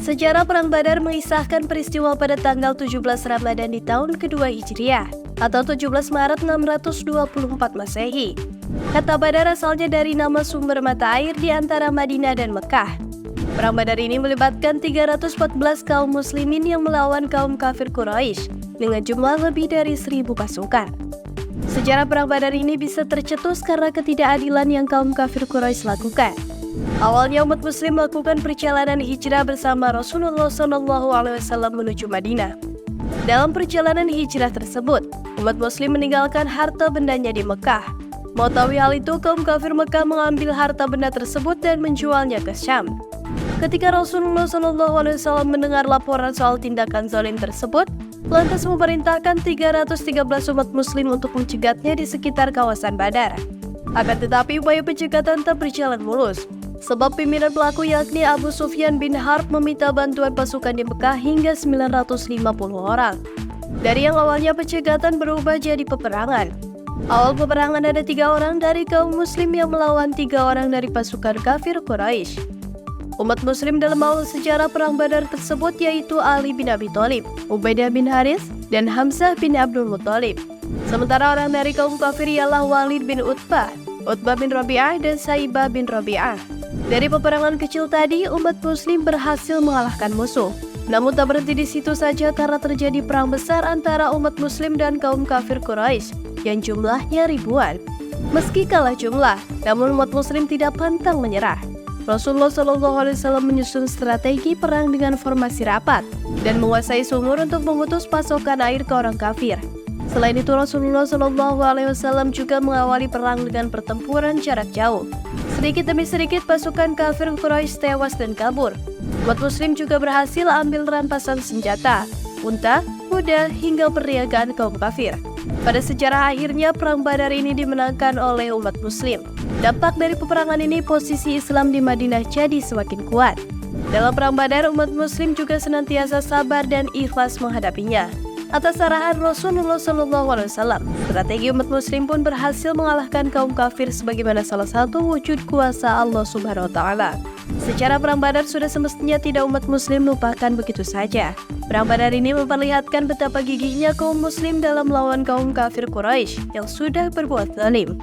Sejarah Perang Badar mengisahkan peristiwa pada tanggal 17 Ramadan di tahun kedua Hijriah atau 17 Maret 624 Masehi. Kata Badar asalnya dari nama sumber mata air di antara Madinah dan Mekah. Perang Badar ini melibatkan 314 kaum muslimin yang melawan kaum kafir Quraisy dengan jumlah lebih dari 1.000 pasukan. Sejarah Perang Badar ini bisa tercetus karena ketidakadilan yang kaum kafir Quraisy lakukan. Awalnya umat muslim melakukan perjalanan hijrah bersama Rasulullah SAW menuju Madinah. Dalam perjalanan hijrah tersebut, umat muslim meninggalkan harta bendanya di Mekah. Mengetahui hal itu, kaum kafir Mekah mengambil harta benda tersebut dan menjualnya ke Syam. Ketika Rasulullah SAW mendengar laporan soal tindakan zalim tersebut, lantas memerintahkan 313 umat muslim untuk mencegatnya di sekitar kawasan Badar. Akan tetapi upaya pencegatan tak berjalan mulus, sebab pimpinan pelaku yakni Abu Sufyan bin Harb meminta bantuan pasukan di Mekah hingga 950 orang. Dari yang awalnya pencegatan berubah jadi peperangan. Awal peperangan ada 3 orang dari kaum muslim yang melawan 3 orang dari pasukan kafir Quraisy. Umat muslim dalam awal sejarah Perang Badar tersebut yaitu Ali bin Abi Thalib, Ubaidah bin Haris, dan Hamzah bin Abdul Muthalib. Sementara orang dari kaum kafir ialah Walid bin Utbah, Utbah bin Rabi'ah, dan Saibah bin Rabi'ah. Dari peperangan kecil tadi, umat muslim berhasil mengalahkan musuh. Namun tak berhenti di situ saja karena terjadi perang besar antara umat muslim dan kaum kafir Quraisy yang jumlahnya ribuan. Meski kalah jumlah, namun umat muslim tidak pantang menyerah. Rasulullah SAW menyusun strategi perang dengan formasi rapat dan menguasai sumur untuk memutus pasokan air ke orang kafir. Selain itu, Rasulullah SAW juga mengawali perang dengan pertempuran jarak jauh. Sedikit demi sedikit pasukan kafir Quraisy tewas dan kabur. Umat muslim juga berhasil ambil rampasan senjata, unta, kuda, hingga perniagaan kaum kafir. Pada sejarah akhirnya Perang Badar ini dimenangkan oleh umat muslim. Dampak dari peperangan ini posisi Islam di Madinah jadi semakin kuat. Dalam Perang Badar, umat muslim juga senantiasa sabar dan ikhlas menghadapinya. Atas arahan Rasulullah SAW, strategi umat muslim pun berhasil mengalahkan kaum kafir sebagaimana salah satu wujud kuasa Allah Subhanahu wa Ta'ala. Secara Perang Badar sudah semestinya tidak umat muslim lupakan begitu saja. Perang Badar ini memperlihatkan betapa gigihnya kaum muslim dalam melawan kaum kafir Quraisy yang sudah berbuat zalim.